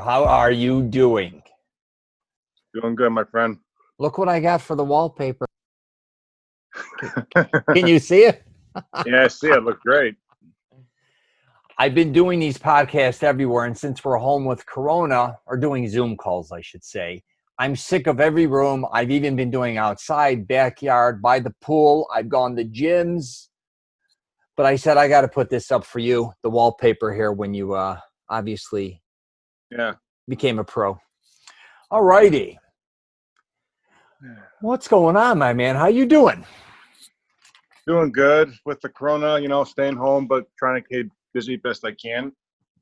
How are you doing? Doing good, my friend. Look what I got for the wallpaper. Can you see it? Yeah, I see it. Looks great. I've been doing these podcasts everywhere, and since we're home with Corona, or doing Zoom calls, I should say, I'm sick of every room. I've even been doing outside, backyard, by the pool. I've gone to gyms. But I said, I got to put this up for you, the wallpaper here, when you obviously became a pro. All righty. What's going on, my man? How you doing? Doing good with the Corona, staying home, but trying to keep busy best I can.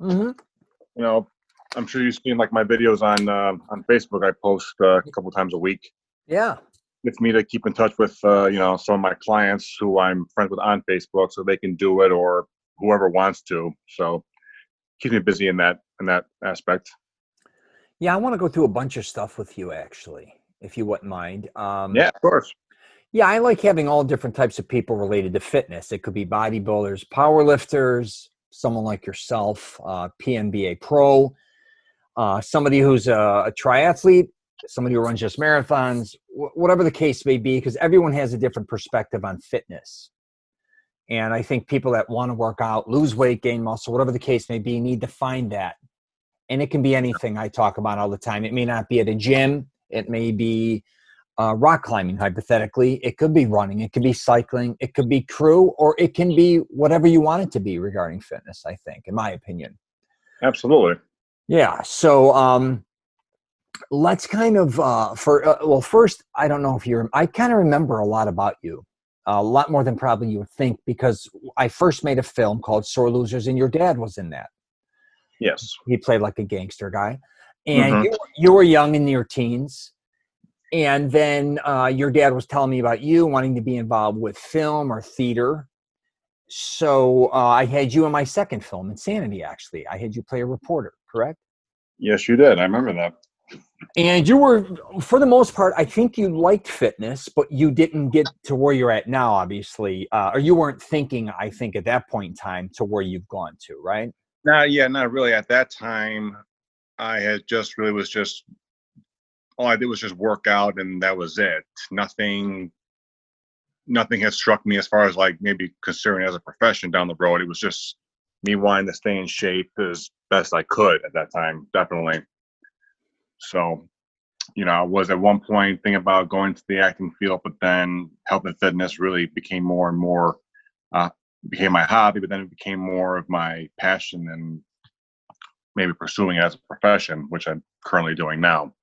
Mm-hmm. I'm sure you've seen like my videos on Facebook. I post a couple times a week. Yeah. It's me to keep in touch with, some of my clients who I'm friends with on Facebook so they can do it or whoever wants to. So keep me busy in that aspect. Yeah, I want to go through a bunch of stuff with you, actually, if you wouldn't mind. Yeah, of course. Yeah, I like having all different types of people related to fitness. It could be bodybuilders, powerlifters, someone like yourself, PNBA Pro, somebody who's a triathlete, somebody who runs just marathons, whatever the case may be, because everyone has a different perspective on fitness. And I think people that want to work out, lose weight, gain muscle, whatever the case may be, need to find that. And it can be anything I talk about all the time. It may not be at a gym. It may be rock climbing, hypothetically. It could be running. It could be cycling. It could be crew, or it can be whatever you want it to be regarding fitness, I think, in my opinion. Absolutely. Yeah. So let's kind of, first, I don't know if I kind of remember a lot about you, a lot more than probably you would think, because I first made a film called Sore Losers, and your dad was in that. Yes. He played like a gangster guy. And you were young in your teens. And then your dad was telling me about you wanting to be involved with film or theater. So I had you in my second film, Insanity, actually. I had you play a reporter, correct? Yes, you did. I remember that. And you were, for the most part, I think you liked fitness, but you didn't get to where you're at now, obviously. Or you weren't thinking, I think, at that point in time to where you've gone to, right? Not really. At that time, I had all I did was just work out, and that was it. Nothing had struck me as far as like maybe considering it as a profession down the road. It was just me wanting to stay in shape as best I could at that time, definitely. So, I was at one point thinking about going to the acting field, but then health and fitness really became more and more, became my hobby, but then it became more of my passion and maybe pursuing it as a profession, which I'm currently doing now.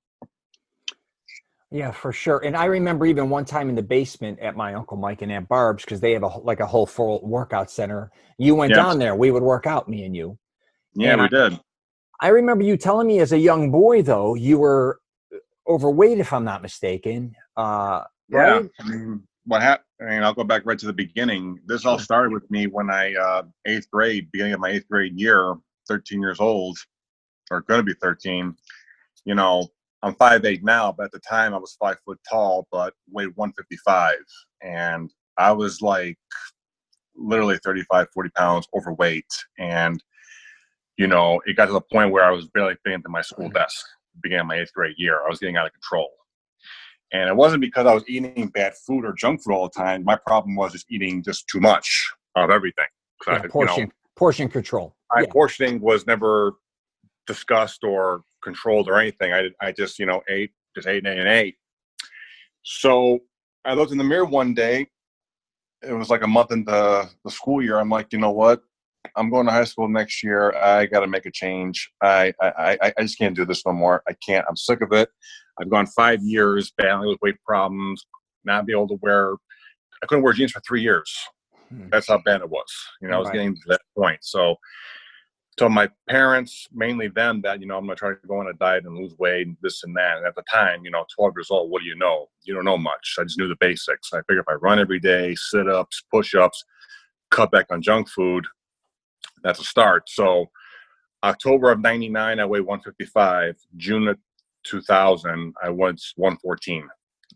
Yeah, for sure. And I remember even one time in the basement at my Uncle Mike and Aunt Barb's, because they have a whole full workout center. You went down there. We would work out, me and you. Yeah, and we did. I remember you telling me as a young boy, though, you were overweight, if I'm not mistaken. Yeah. Right? I mean, what happened? I'll go back right to the beginning. This all started with me when beginning of my eighth grade year, 13 years old, or going to be 13. I'm 5'8" now, but at the time I was 5 foot tall, but weighed 155. And I was like literally 35, 40 pounds overweight. And, it got to the point where I was barely fitting into my school desk, beginning of my eighth grade year. I was getting out of control. And it wasn't because I was eating bad food or junk food all the time. My problem was just eating just too much of everything. Portion control. My portioning was never discussed or controlled or anything. I just, ate and ate. So I looked in the mirror one day. It was like a month into the school year. I'm like, you know what? I'm going to high school next year. I got to make a change. I just can't do this no more. I can't. I'm sick of it. I've gone 5 years battling with weight problems, not be able to I couldn't wear jeans for 3 years. That's how bad it was. I was getting to that point. So my parents, mainly them, that, I'm going to try to go on a diet and lose weight and this and that. And at the time, 12 years old, what do you know? You don't know much. I just knew the basics. I figured if I run every day, sit-ups, push-ups, cut back on junk food, that's a start. So October of 99, I weighed 155. June of 2000, I was 114.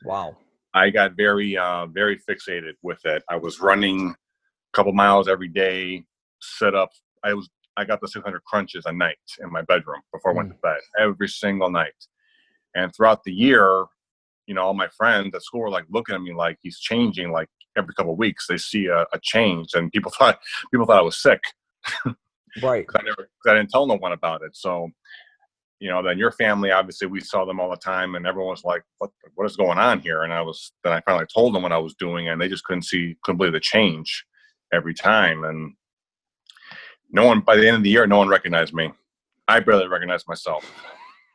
Wow. I got very, very fixated with it. I was running a couple miles every day, sit-ups. I was I got the 600 crunches a night in my bedroom before I went to bed, every single night. And throughout the year, you know, all my friends at school were like looking at me like he's changing. Like every couple of weeks, they see a change, and people thought I was sick. Right. Because I didn't tell no one about it. So, you know, then your family, obviously, we saw them all the time, and everyone was like, "What is going on here?" And then I finally told them what I was doing, and they just couldn't believe the change every time. And no one, by the end of the year, no one recognized me. I barely recognized myself.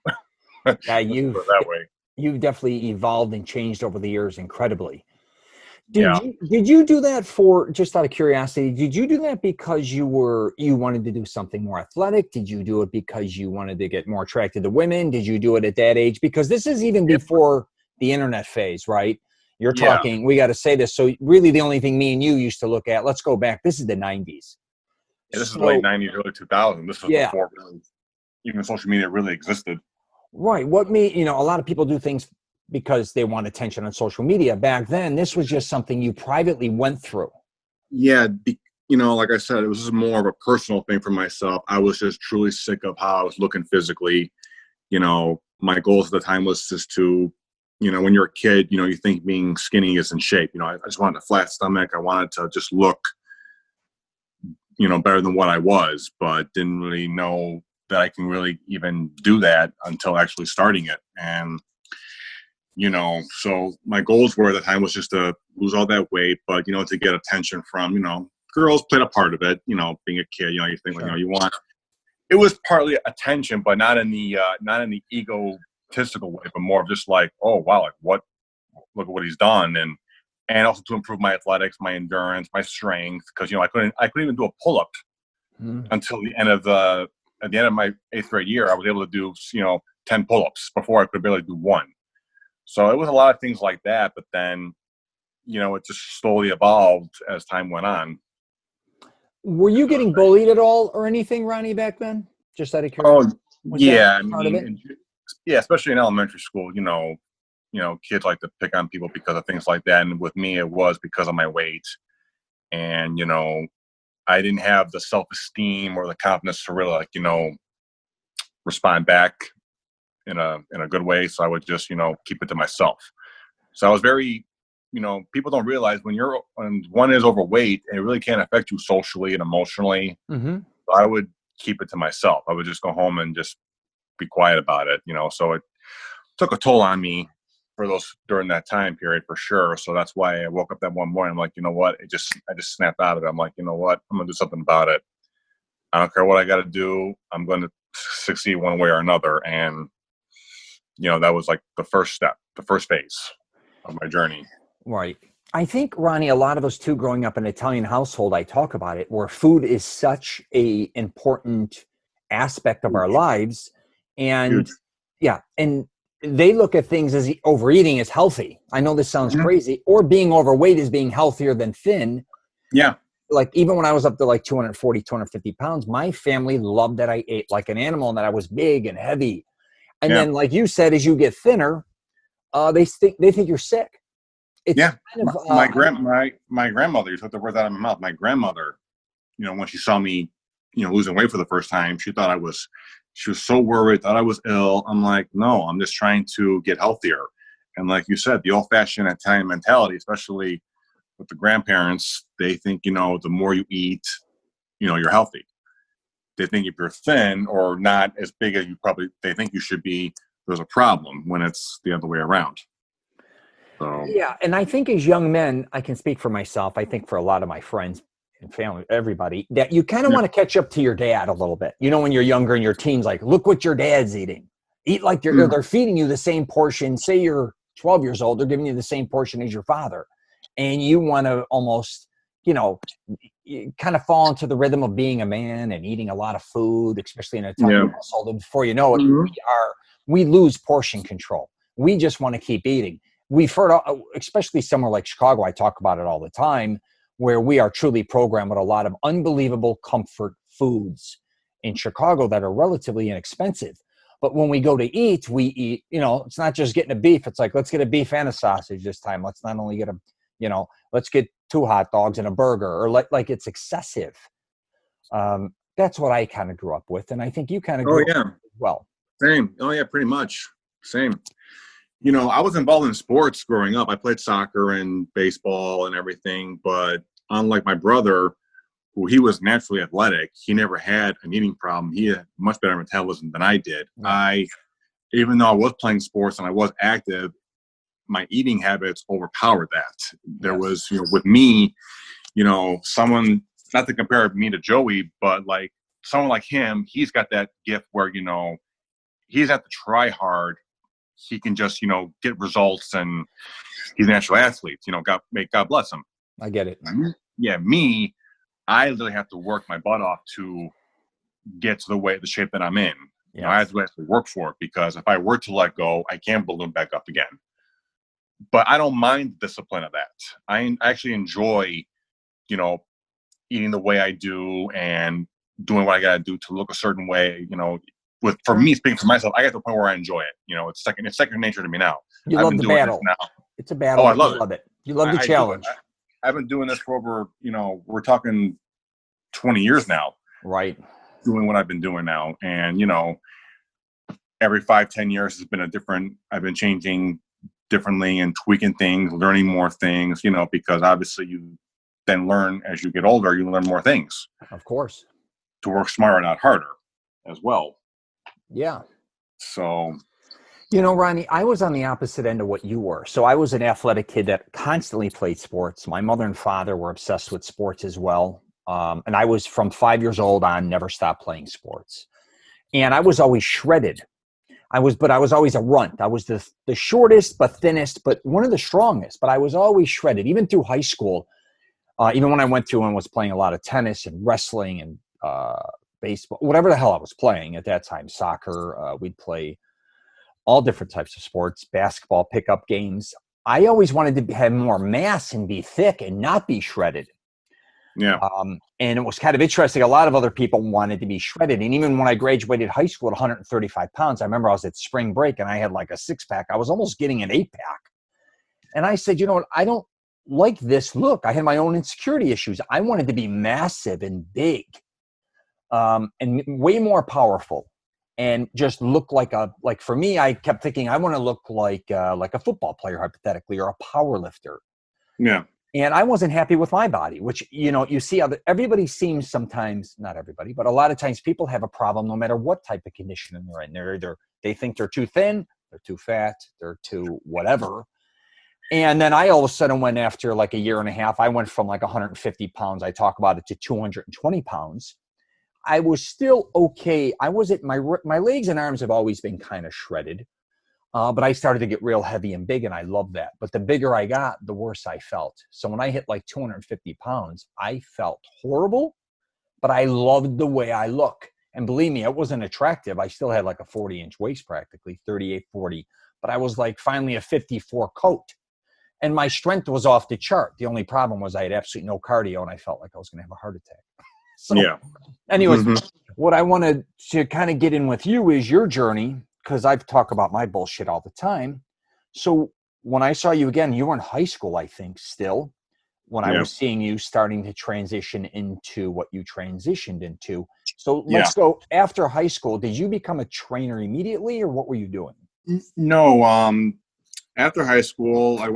Yeah, Let's put it that way. you've definitely evolved and changed over the years incredibly. Yeah. Did you do that for, just out of curiosity, did you do that because you wanted to do something more athletic? Did you do it because you wanted to get more attracted to women? Did you do it at that age? Because this is even before the internet phase, right? You're talking, we got to say this. So really the only thing me and you used to look at, let's go back, this is the 90s. Yeah, this is late 90s, early 2000s. This was before even social media really existed. Right. What a lot of people do things because they want attention on social media. Back then, this was just something you privately went through. Yeah. You know, like I said, it was just more of a personal thing for myself. I was just truly sick of how I was looking physically. You know, my goals at the time was just to, you know, when you're a kid, you know, you think being skinny is in shape. You know, I just wanted a flat stomach. I wanted to just look, you know, better than what I was, but didn't really know that I can really even do that until actually starting it. And, you know, so my goals were at the time was just to lose all that weight, but, you know, to get attention from, you know, girls played a part of it, you know, being a kid, you know, you think, you know, you want, it was partly attention, but not in the egotistical way, but more of just like, oh, wow, like look at what he's done. And also to improve my athletics, my endurance, my strength. Cause, you know, I couldn't even do a pull-up until at the end of my 8th grade year. I was able to do, you know, 10 pull-ups before I could barely do one. So it was a lot of things like that. But then, you know, it just slowly evolved as time went on. Were you getting bullied at all or anything, Ronnie, back then? Just out of curiosity. Yeah. I mean, yeah, especially in elementary school, you know, kids like to pick on people because of things like that. And with me, it was because of my weight. And, you know, I didn't have the self-esteem or the confidence to really, like, you know, respond back in a good way. So I would just, you know, keep it to myself. So I was very, you know, people don't realize when one is overweight, it really can affect you socially and emotionally. So I would keep it to myself. I would just go home and just be quiet about it, you know. So it took a toll on me during that time period for sure. So that's why I woke up that one morning. I'm like, you know what? I just snapped out of it. I'm like, you know what? I'm gonna do something about it. I don't care what I got to do. I'm going to succeed one way or another. And, you know, that was like the first step, the first phase of my journey. Right. I think, Ronnie, a lot of us too, growing up in an Italian household, I talk about it, where food is such a important aspect of our lives. And and they look at things as overeating is healthy. I know this sounds crazy, or being overweight is being healthier than thin. Yeah. Like even when I was up to like 240, 250 pounds, my family loved that I ate like an animal and that I was big and heavy. And then, like you said, as you get thinner, they think you're sick. It's kind of, my grandmother, you took the words out of my mouth. My grandmother, you know, when she saw me, you know, losing weight for the first time, she was so worried, thought I was ill. I'm like, no, I'm just trying to get healthier. And like you said, the old-fashioned Italian mentality, especially with the grandparents, they think, you know, the more you eat, you know, you're healthy. They think if you're thin or not as big as they think you should be, there's a problem, when it's the other way around. So. Yeah. And I think as young men, I can speak for myself. I think for a lot of my friends and family, everybody, that you kind of want to catch up to your dad a little bit. You know, when you're younger and your teens, like, look what your dad's eating. Eat like they're feeding you the same portion. Say you're 12 years old, they're giving you the same portion as your father. And you want to almost, you know, you kind of fall into the rhythm of being a man and eating a lot of food, especially in a Italian household. And before you know it, we lose portion control. We just want to keep eating. We've heard, especially somewhere like Chicago, I talk about it all the time, where we are truly programmed with a lot of unbelievable comfort foods in Chicago that are relatively inexpensive. But when we go to eat, we eat, you know, it's not just getting a beef. It's like, let's get a beef and a sausage this time. Let's not only get let's get 2 hot dogs and a burger, or like it's excessive. That's what I kind of grew up with. And I think you kind of Oh grew yeah, up as well. same. Oh yeah, pretty much same. You know, I was involved in sports growing up. I played soccer and baseball and everything, but unlike my brother, who he was naturally athletic, he never had an eating problem. He had much better metabolism than I did. Yeah. Even though I was playing sports and I was active, my eating habits overpowered that. There was, with me, someone, not to compare me to Joey, but like someone like him, he's got that gift where, he's at the try hard. He can just, get results, and he's a natural athlete, God bless him. I get it. Yeah. Me, I literally have to work my butt off to get to the shape that I'm in. Yes. I have to actually work for it, because if I were to let go, I can balloon back up again. But I don't mind the discipline of that. I actually enjoy, eating the way I do and doing what I got to do to look a certain way. For me, speaking for myself, I get to the point where I enjoy it. It's second nature to me now. You love the battle. It's a battle. Oh, I love it. You love the challenge. I've been doing this for over, we're talking 20 years now. Right. Doing what I've been doing now. And, every 5-10 years has been I've been changing differently and tweaking things, learning more things, because obviously you then learn as you get older, you learn more things. Of course. To work smarter, not harder as well. Yeah. So, Ronnie, I was on the opposite end of what you were. So I was an athletic kid that constantly played sports. My mother and father were obsessed with sports as well. And I was from 5 years old on, never stopped playing sports. And I was always shredded. I was always a runt. I was the shortest, but thinnest, but one of the strongest. But I was always shredded, even through high school. Even when I went through and was playing a lot of tennis and wrestling and baseball, whatever the hell I was playing at that time, soccer, we'd play all different types of sports, basketball, pickup games. I always wanted to have more mass and be thick and not be shredded. Yeah. And it was kind of interesting. A lot of other people wanted to be shredded. And even when I graduated high school at 135 pounds, I remember I was at spring break and I had like a 6-pack. I was almost getting an 8-pack. And I said, you know what? I don't like this look. I had my own insecurity issues. I wanted to be massive and big, and way more powerful, and just look like for me, I kept thinking I want to look like a football player, hypothetically, or a power lifter. Yeah. And I wasn't happy with my body, which, you see everybody seems sometimes, not everybody, but a lot of times people have a problem no matter what type of condition they're in. They think they're too thin, they're too fat, they're too whatever. And then I all of a sudden went, after like a year and a half, I went from like 150 pounds, I talk about it, to 220 pounds. I was still okay. I wasn't, my legs and arms have always been kind of shredded. But I started to get real heavy and big, and I love that. But the bigger I got, the worse I felt. So when I hit like 250 pounds, I felt horrible, but I loved the way I look. And believe me, it wasn't attractive. I still had like a 40-inch waist, practically 38, 40. But I was like finally a 54 coat. And my strength was off the chart. The only problem was I had absolutely no cardio, and I felt like I was going to have a heart attack. So, yeah. Anyways, what I wanted to kind of get in with you is your journey, because I've talked about my bullshit all the time. So when I saw you again, you were in high school, I think, still, when I was seeing you starting to transition into what you transitioned into. So let's go after high school. Did you become a trainer immediately, or what were you doing? No. After high school, I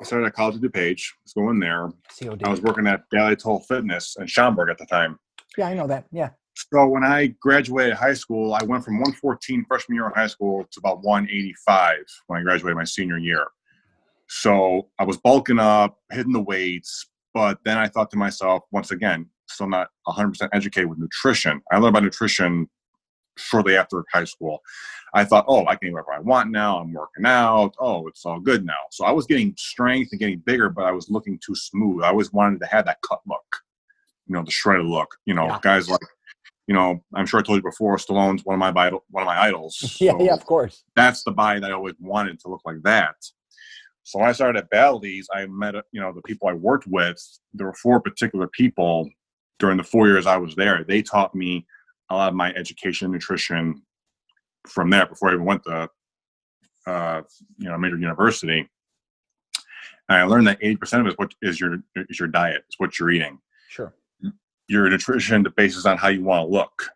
started at College of DuPage. I was going there. COD. I was working at Valley Toll Fitness in Schaumburg at the time. Yeah, I know that. Yeah. So when I graduated high school, I went from 114 freshman year in high school to about 185 when I graduated my senior year. So I was bulking up, hitting the weights, but then I thought to myself, once again, still not 100% educated with nutrition. I learned about nutrition shortly after high school. I thought, I can eat whatever I want now. I'm working out. It's all good now. So I was getting strength and getting bigger, but I was looking too smooth. I always wanted to have that cut look, the shredded look. Guys like, I'm sure I told you before, Stallone's one of my idols. Yeah, of course. That's the body that I always wanted to look like that. So when I started at Bally's, I met, the people I worked with. There were 4 particular people during the 4 years I was there. They taught me a lot of my education and nutrition from there before I even went to, major university. And I learned that 80% of it is your diet. It's what you're eating. Sure. your nutrition bases on how you want to look.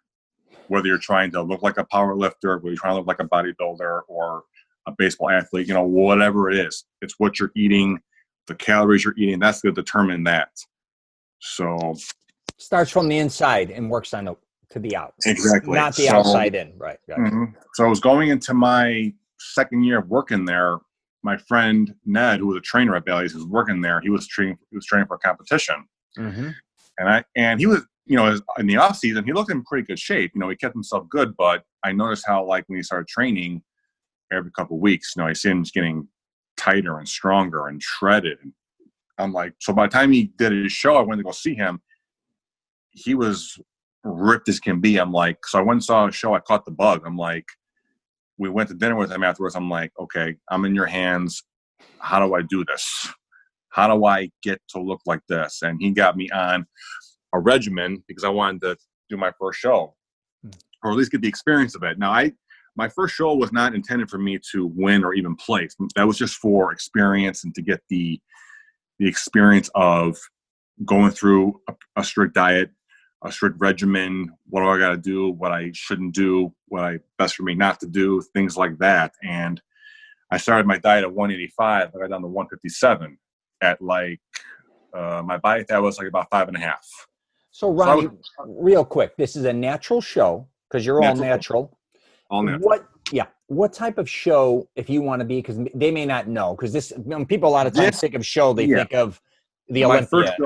Whether you're trying to look like a power lifter, whether you're trying to look like a bodybuilder or a baseball athlete, whatever it is, it's what you're eating, the calories you're eating, that's going to determine that. So starts from the inside and works on to the out. Exactly. Not the outside in. Right. Gotcha. Mm-hmm. So I was going into my second year of working there. My friend Ned, who was a trainer at Bally's, was working there. He was training for a competition. Mm-hmm. And he was, in the off season, he looked in pretty good shape. He kept himself good, but I noticed how, like, when he started training every couple of weeks, I see him getting tighter and stronger and shredded. And I'm like, so by the time he did his show, I went to go see him. He was ripped as can be. I'm like, so I went and saw a show. I caught the bug. I'm like, we went to dinner with him afterwards. I'm like, okay, I'm in your hands. How do I do this? How do I get to look like this? And he got me on a regimen because I wanted to do my first show, or at least get the experience of it. Now, my first show was not intended for me to win or even place. That was just for experience and to get the experience of going through a strict diet, a strict regimen. What do I got to do? What I shouldn't do? Best for me not to do? Things like that. And I started my diet at 185. I got down to 157 at my body fat was like about 5.5. So Ronnie, real quick, this is a natural show because you're all natural. All natural. What type of show, if you want to be, because they may not know, because people a lot of times think of show, they think of the Olympia.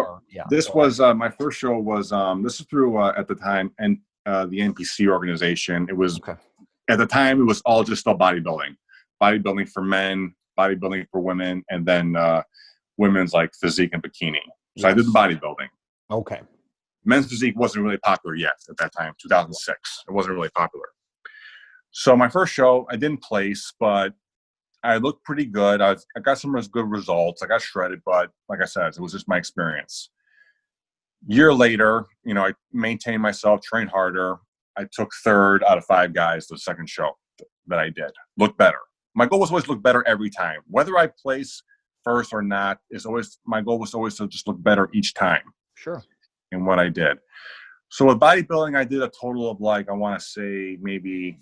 This was my first show was this is through at the time and the NPC organization. It was at the time it was all just still bodybuilding for men, bodybuilding for women, and then women's like physique and bikini. So I did the bodybuilding. Okay. Men's physique wasn't really popular yet at that time, 2006. It wasn't really popular. So my first show, I didn't place, but I looked pretty good. I got some good results. I got shredded, but like I said, it was just my experience. Year later, I maintained myself, trained harder. I took third out of 5 guys the second show that I did. Looked better. My goal was always to look better every time. Whether I place first or not, my goal was always to just look better each time. Sure. In what I did. So with bodybuilding, I did a total of I want to say maybe,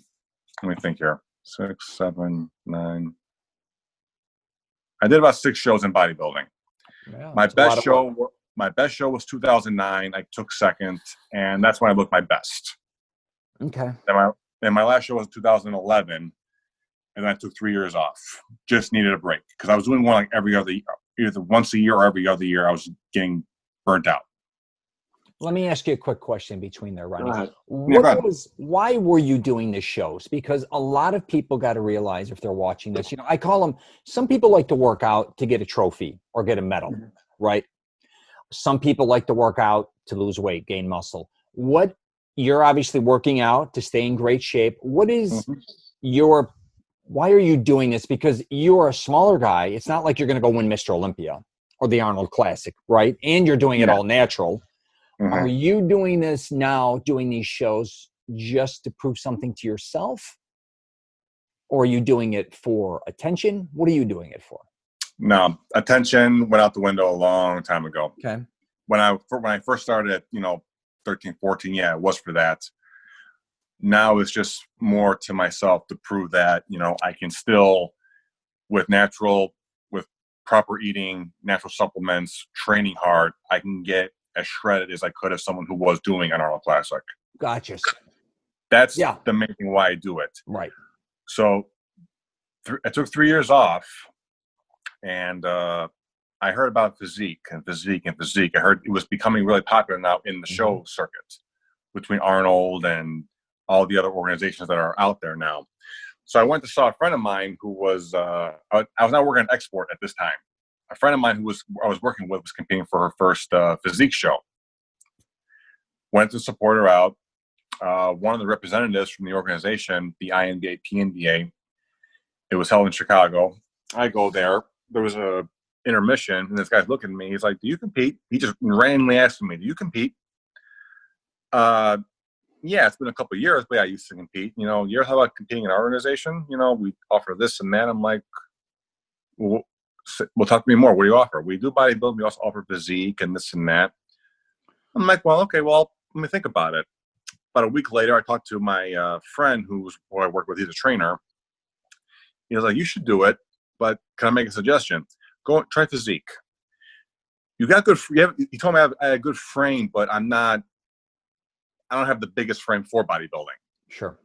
let me think here, 6, 7, 9. I did about 6 shows in bodybuilding. Yeah, my best show was 2009. I took second, and that's when I looked my best. Okay. And my last show was 2011, and I took 3 years off. Just needed a break because I was doing one every other, either once a year or every other year. I was getting burnt out. Let me ask you a quick question between there, Ronnie. Why were you doing the shows? Because a lot of people got to realize if they're watching this, I call them, some people like to work out to get a trophy or get a medal, right? Some people like to work out to lose weight, gain muscle. You're obviously working out to stay in great shape. What is why are you doing this? Because you're a smaller guy. It's not like you're going to go win Mr. Olympia or the Arnold Classic, right? And you're doing it all natural. Mm-hmm. Are you doing this now, doing these shows just to prove something to yourself? Or are you doing it for attention? What are you doing it for? No, attention went out the window a long time ago. Okay. When I first started at, 13, 14, it was for that. Now it's just more to myself to prove that, I can still, with proper eating, natural supplements, training hard, I can get as shredded as I could as someone who was doing an Arnold Classic. Gotcha. That's the main thing why I do it. Right. So I took 3 years off, and I heard about physique. I heard it was becoming really popular now in the show circuit between Arnold and all the other organizations that are out there now. So I went to saw a friend of mine who was, I was not working on export at this time. A friend of mine who I was working with was competing for her first physique show. Went to support her out. One of the representatives from the organization, the INBA, PNBA, it was held in Chicago. I go there. There was a intermission, and this guy's looking at me. He's like, "Do you compete?" He just randomly asked me, "Do you compete?" Yeah, it's been a couple of years, but I used to compete. You ever thought about competing in our organization? We offer this and that. I'm like, well, talk to me more. What do you offer? We do bodybuilding. We also offer physique and this and that. I'm like, well, okay, well, let me think about it. About a week later, I talked to my friend who I work with. He's a trainer. He was like, you should do it, but can I make a suggestion? Go try physique. You got good. You told me I have a good frame, but I don't have the biggest frame for bodybuilding. Sure.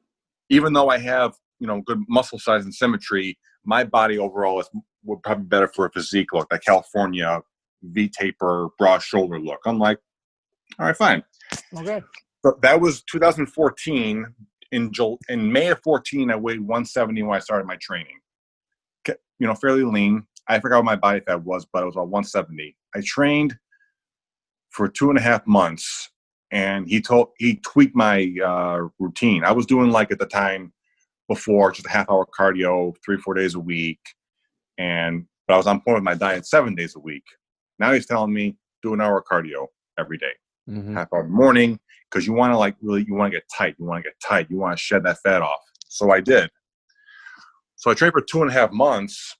Even though I have, good muscle size and symmetry, my body overall would probably be better for a physique look, like California V-taper, broad shoulder look. I'm like, all right, fine. Okay. So that was 2014. In May of 14, I weighed 170 when I started my training. Fairly lean. I forgot what my body fat was, but it was about 170. I trained for 2.5 months, and he tweaked my routine. I was doing, like, at the time before, just a half-hour cardio 3-4 days a week, but I was on point with my diet 7 days a week. Now he's telling me do an hour of cardio every day, half hour in the morning, because you want to get tight. You want to shed that fat off. So I did. So I trained for 2.5 months.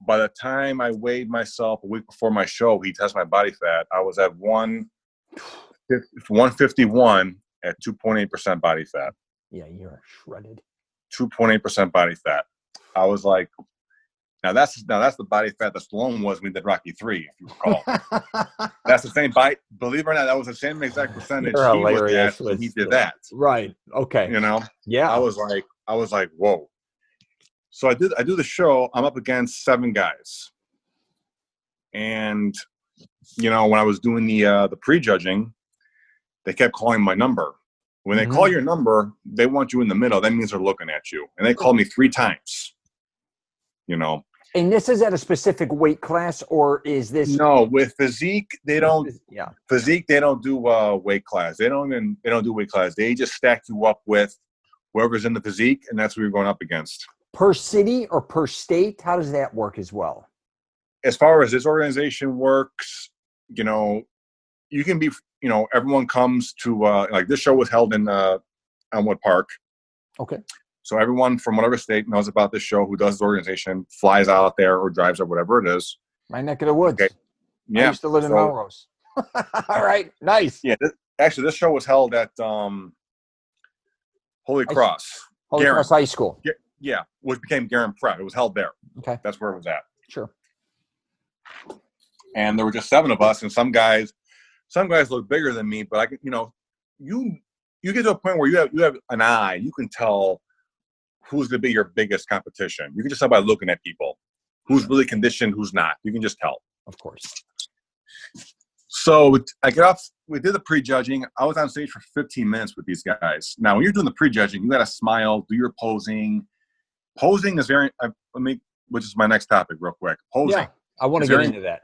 By the time I weighed myself a week before my show, he tested my body fat. I was at 151 at 2.8% body fat. Yeah, you're shredded. 2.8% body fat. I was like, now that's the body fat that Stallone was when he did Rocky 3, if you recall. That's the same bite. Believe it or not, that was the same exact percentage You're he was hilarious at when he did that. Right. Okay. Yeah. I was like, whoa. So I do the show. I'm up against 7 guys. And, when I was doing the prejudging, they kept calling my number. When they call your number, they want you in the middle. That means they're looking at you. And they called me 3 times, And this is at a specific weight class, or is this? No, with physique, they don't. Yeah. Physique, they don't do weight class. They don't do weight class. They just stack you up with whoever's in the physique, and that's who you're going up against. Per city or per state? How does that work as well? As far as this organization works, you can be, everyone comes to, like, this show was held in Elmwood Park. Okay. So everyone from whatever state knows about this show who does the organization flies out there or drives or whatever it is. My neck of the woods. Okay. Yeah. I used to live in Melrose. All right. Nice. Yeah. This show was held at Holy Cross. Holy Cross High School. Yeah, which became Garin Prep. It was held there. Okay. That's where it was at. Sure. And there were just 7 of us, and some guys look bigger than me, but you get to a point where you have an eye. You can tell who's going to be your biggest competition. You can just tell by looking at people who's really conditioned, who's not. You can just tell. Of course. So I get off. We did the prejudging. I was on stage for 15 minutes with these guys. Now, when you're doing the prejudging, you got to smile, do your posing. Posing is which is my next topic real quick. Posing. Yeah, I want to get into that.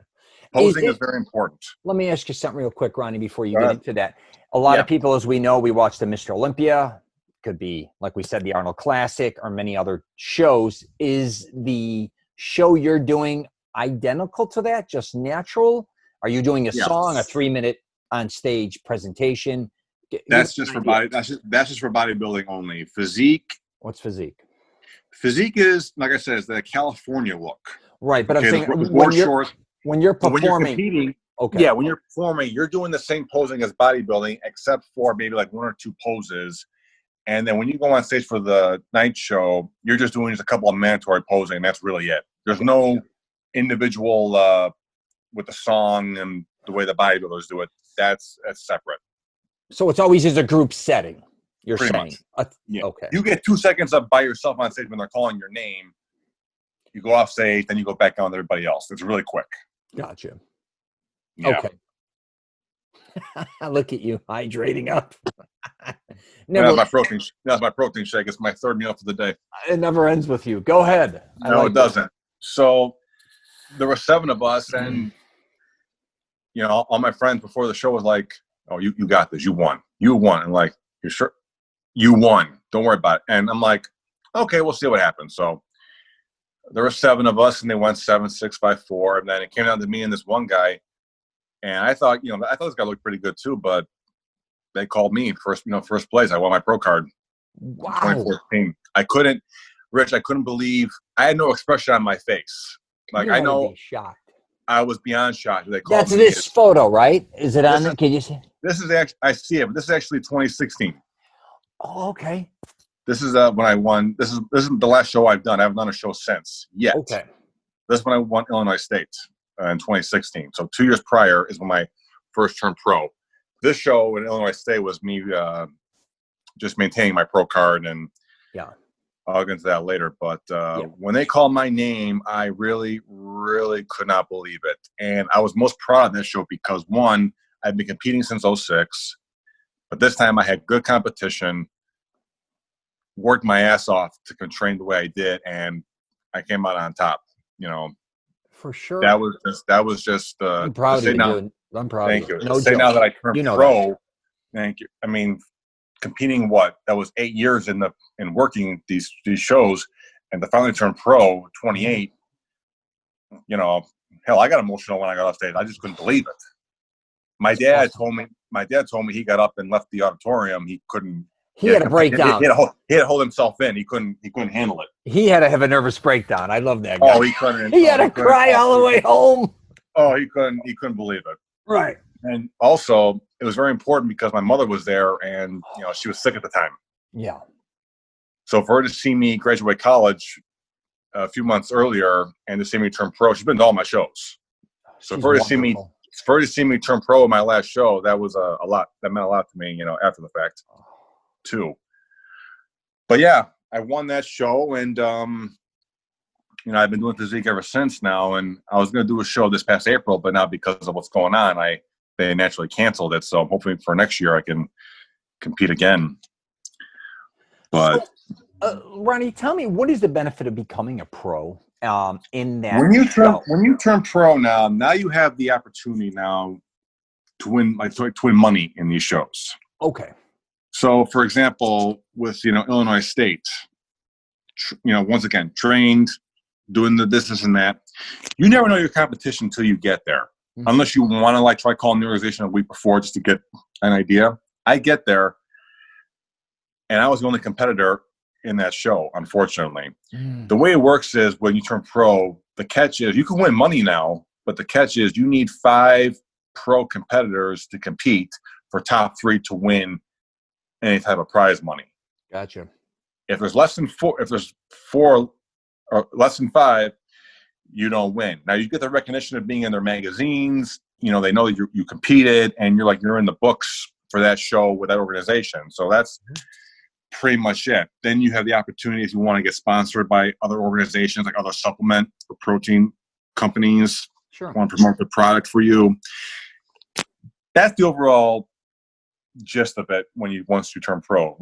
Posing is very important. Let me ask you something real quick, Ronnie, before you get into that. A lot of people, as we know, we watch the Mr. Olympia. Could be, like we said, the Arnold Classic or many other shows. Is the show you're doing identical to that, just natural? Are you doing a song, a 3-minute on stage presentation? That's just for body. That's just for bodybuilding only. Physique. What's physique? Physique is, like I said, is the California look. Right, but I'm saying when you're performing, when you're competing, when you're performing, you're doing the same posing as bodybuilding, except for maybe like 1 or 2 poses. And then when you go on stage for the night show, you're just doing a couple of mandatory posing. That's really it. There's no individual with the song and the way the bodybuilders do it. That's separate. So it's always as a group setting. You're Pretty saying, yeah. Okay. You get 2 seconds up by yourself on stage when they're calling your name. You go off stage, then you go back on with everybody else. It's really quick. Gotcha. Yeah. Okay. Look at you hydrating up. That's my protein shake. It's my 3rd meal for the day. It never ends with you. Go ahead. No, it doesn't. So there were 7 of us, and all my friends before the show was like, "Oh, you got this. You won. And like, you're sure? You won. Don't worry about it." And I'm like, "Okay, we'll see what happens." So there were 7 of us, and they went 7, 6, 5, 4, and then it came down to me and this one guy. And I thought this guy looked pretty good too, but they called me first place. I won my pro card. Wow. 2014. I couldn't believe. I had no expression on my face. Like, I know. Shocked. I was beyond shocked. They called That's me. this photo, right? Is it on? Can you see? This is actually, I see it, but this is actually 2016. Oh, okay. This is when I won. This is the last show I've done. I haven't done a show since yet. Okay. This is when I won Illinois State in 2016. So 2 years prior is when my first turned pro. This show in Illinois State was me just maintaining my pro card, and I'll get into that later. But when they called my name, I really, really could not believe it. And I was most proud of this show because, one, I've been competing since '06, but this time I had good competition, worked my ass off to train the way I did, and I came out on top. You know, for sure. That was just. I'm proud of you, dude. I'm proud. Thank of you. No say joke. now that I turned pro. That. Thank you. I mean, competing that was 8 years in working these shows, and to finally turn pro, 28. You know, hell, I got emotional when I got off stage. I just couldn't believe it. My dad told me he got up and left the auditorium. He couldn't. He had a breakdown. He had to hold himself in. He couldn't handle it. He had to have a nervous breakdown. I love that guy. Oh, he couldn't. He had to cry all the way home. Oh, he couldn't believe it. Right. And also, it was very important because my mother was there, and she was sick at the time. Yeah. So for her to see me graduate college a few months earlier and to see me turn pro, she's been to all my shows. So for her to see me turn pro in my last show, that was a lot. That meant a lot to me, after the fact, too. But yeah, I won that show, and I've been doing physique ever since now. And I was going to do a show this past April, but now because of what's going on, they naturally canceled it. So hopefully for next year I can compete again. But Ronnie, tell me, what is the benefit of becoming a pro? In that when you turn pro now you have the opportunity now to win money in these shows. Okay. So for example, with Illinois State, once again trained, doing this and that, you never know your competition until you get there. Mm-hmm. Unless you want to try calling the organization a week before just to get an idea. I get there, and I was the only competitor in that show, unfortunately. The way it works is when you turn pro, the catch is you can win money now, but the catch is you need 5 pro competitors to compete for top 3 to win any type of prize money. Gotcha. If there's less than 4, if there's 4 or less than 5, you don't win. Now you get the recognition of being in their magazines. They know that you competed, and you're in the books for that show with that organization. So that's pretty much it. Then you have the opportunity, if you want to get sponsored by other organizations, like other supplement or protein companies, sure, want to promote the product for you. That's the overall gist of it once you turn pro.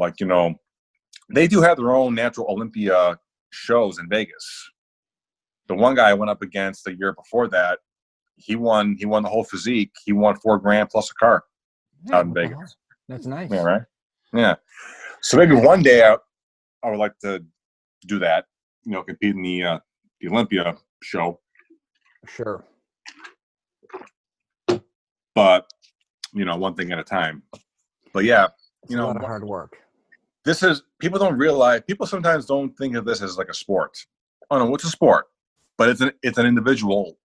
They do have their own natural Olympia shows in Vegas. The one guy I went up against the year before that, he won the whole physique. He won $4,000 plus a car out in Vegas. That's nice. Yeah, right? Yeah. So maybe one day I would like to do that, compete in the Olympia show. Sure. But, one thing at a time. But yeah, it's a lot of hard work. People don't realize, people sometimes don't think of this as like a sport. Oh no, it's a sport, but it's an individual.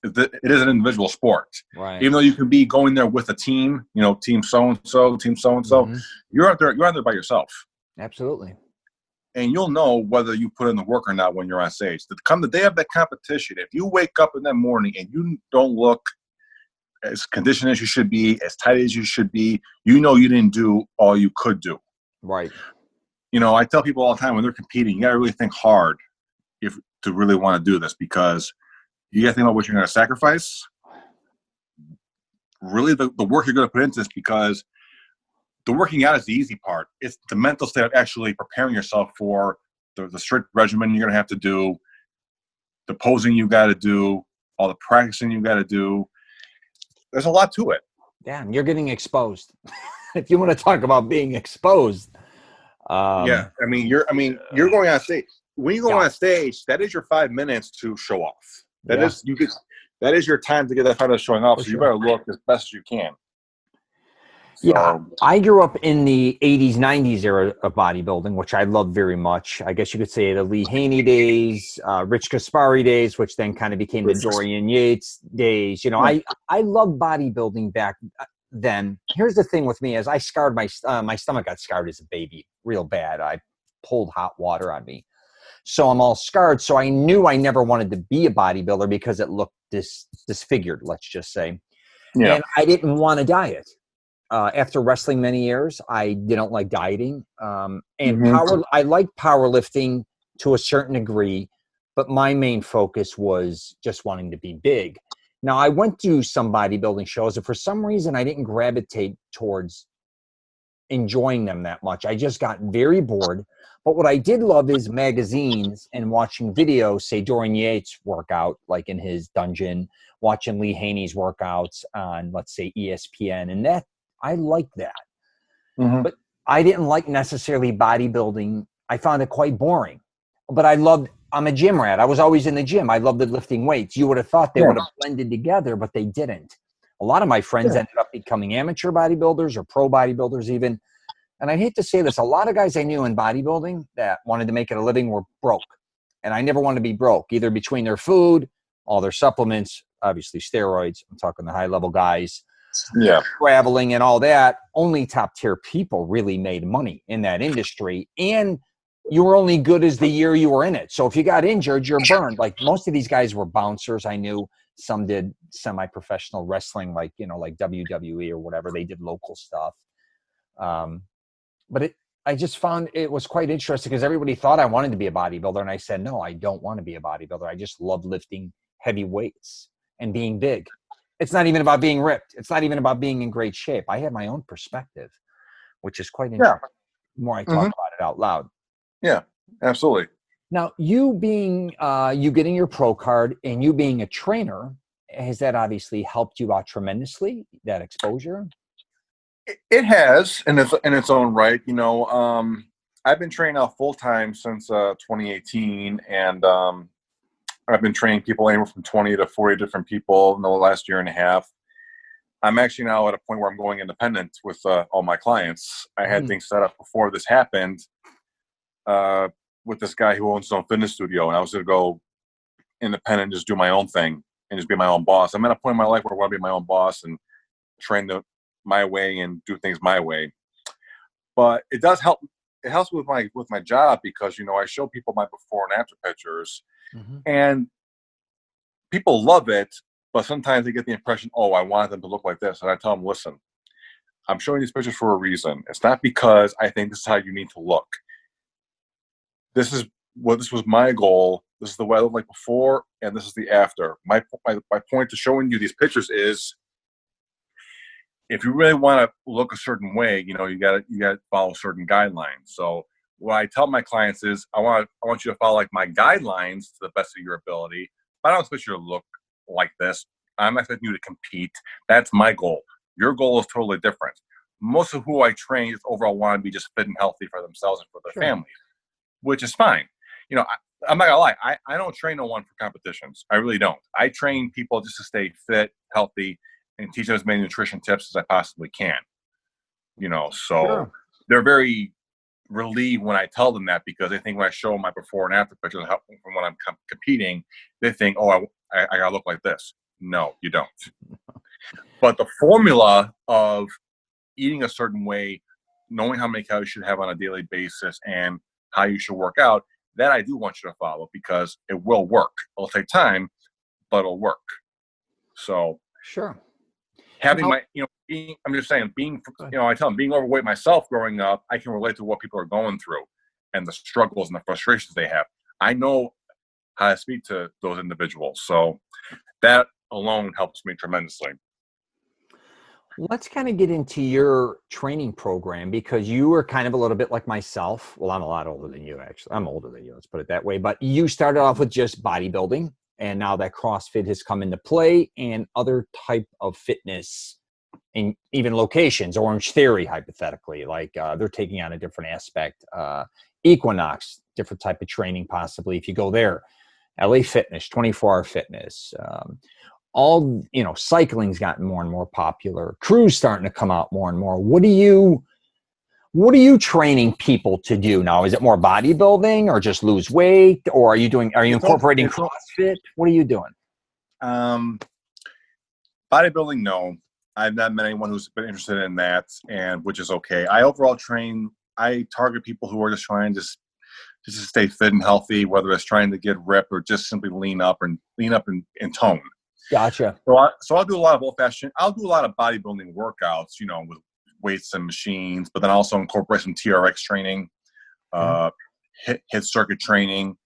It is an individual sport. Right. Even though you can be going there with a team, team so-and-so, team so-and-so, mm-hmm. you're out there by yourself. Absolutely. And you'll know whether you put in the work or not when you're on stage. Come the day of that competition, if you wake up in that morning and you don't look as conditioned as you should be, as tight as you should be, you didn't do all you could do. Right. I tell people all the time when they're competing, you got to really think hard to really want to do this, because you got to think about what you're going to sacrifice. Really, the work you're going to put into this, because the working out is the easy part. It's the mental state of actually preparing yourself for the strict regimen you're going to have to do, the posing you got to do, all the practicing you got to do. There's a lot to it. Damn, you're getting exposed. If you want to talk about being exposed. Yeah, you're going on stage. When you go on stage, that is your 5 minutes to show off. That is your time to get that 5 minutes showing off. So you better look as best as you can. Yeah, So I grew up in the 80s, 90s era of bodybuilding, which I loved very much. I guess you could say the Lee Haney days, Rich Kaspari days, which then kind of became the Dorian Yates days. You know, I loved bodybuilding back then. Here's the thing with me: as I scarred my stomach got scarred as a baby, real bad. I pulled hot water on me, so I'm all scarred. So I knew I never wanted to be a bodybuilder because it looked disfigured. Let's just say, yeah, and I didn't want to diet. After wrestling many years, I didn't like dieting. And hmm I like powerlifting to a certain degree, but my main focus was just wanting to be big. Now, I went to some bodybuilding shows, and for some reason, I didn't gravitate towards enjoying them that much. I just got very bored. But what I did love is magazines and watching videos, say Dorian Yates workout, like in his dungeon, watching Lee Haney's workouts on, let's say, ESPN. And that, I like that. hmm But I didn't like necessarily bodybuilding. I found it quite boring. But I'm a gym rat. I was always in the gym. I loved lifting weights. You would have thought they yeah, would have blended together, but they didn't. A lot of my friends yeah, ended up becoming amateur bodybuilders or pro bodybuilders even. And I hate to say this, a lot of guys I knew in bodybuilding that wanted to make it a living were broke. And I never wanted to be broke, either between their food, all their supplements, obviously steroids. I'm talking the high level guys, yeah, traveling and all that. Only top tier people really made money in that industry. And you were only good as the year you were in it. So if you got injured, you're burned. Like most of these guys were bouncers. I knew some did semi-professional wrestling, like, you know, like WWE or whatever. They did local stuff. But I just found it was quite interesting because everybody thought I wanted to be a bodybuilder. And I said, no, I don't want to be a bodybuilder. I just love lifting heavy weights and being big. It's not even about being ripped. It's not even about being in great shape. I have my own perspective, which is quite yeah, interesting the more I talk hmm about it out loud. yeah, absolutely. Now, you getting your pro card and you being a trainer, has that obviously helped you out tremendously, that exposure? It has in its own right. I've been training now full time since 2018, and I've been training people anywhere from 20 to 40 different people in the last year and a half. I'm actually now at a point where I'm going independent with all my clients. I had things set up before this happened with this guy who owns his own fitness studio, and I was going to go independent, just do my own thing, and just be my own boss. I'm at a point in my life where I want to be my own boss and train my way and do things my way. But it does help. It helps with my job because I show people my before and after pictures, Mm-hmm. and people love it. But sometimes they get the impression, oh, I want them to look like this, and I tell them, listen, I'm showing these pictures for a reason. It's not because I think this is how you need to look. This was my goal. This is the way I looked like before, and this is the after. My point to showing you these pictures is, if you really want to look a certain way, you got to follow certain guidelines. So what I tell my clients is, I want you to follow like my guidelines to the best of your ability. I don't expect you to look like this. I'm not expecting you to compete. That's my goal. Your goal is totally different. Most of who I train just overall want to be just fit and healthy for themselves and for their families, which is fine. I'm not gonna lie. I don't train no one for competitions. I really don't. I train people just to stay fit, healthy, and teach them as many nutrition tips as I possibly can. So they're very relieved when I tell them that, because they think when I show them my before and after pictures from when I'm competing, they think, oh, I gotta look like this. No, you don't. But the formula of eating a certain way, knowing how many calories you should have on a daily basis, and how you should work out, that I do want you to follow, because it will work. It'll take time, but it'll work. So Sure. having Now, I'm just saying, I tell them, being overweight myself growing up, I can relate to what people are going through and the struggles and the frustrations they have. I know how to speak to those individuals. So that alone helps me tremendously. let's kind of get into your training program, because you were kind of a little bit like myself. Well, I'm a lot older than you, actually. I'm older than you, let's put it that way. But you started off with just bodybuilding, and now that CrossFit has come into play, and other type of fitness, and even locations, Orange Theory, hypothetically, like they're taking on a different aspect. Equinox, different type of training, possibly, if you go there. LA Fitness, 24-hour fitness. all, cycling's gotten more and more popular. Crew's starting to come out more and more. What are you training people to do now? Is it more bodybuilding or just lose weight, or are you incorporating CrossFit? What are you doing? Bodybuilding, no. I've not met anyone who's been interested in that, and which is okay. I target people who are just trying to stay fit and healthy, whether it's trying to get ripped or just simply lean up and tone. Gotcha. So I'll do a lot of old-fashioned. I'll do a lot of bodybuilding workouts, with weights and machines, but then also incorporate some TRX training, hit circuit training,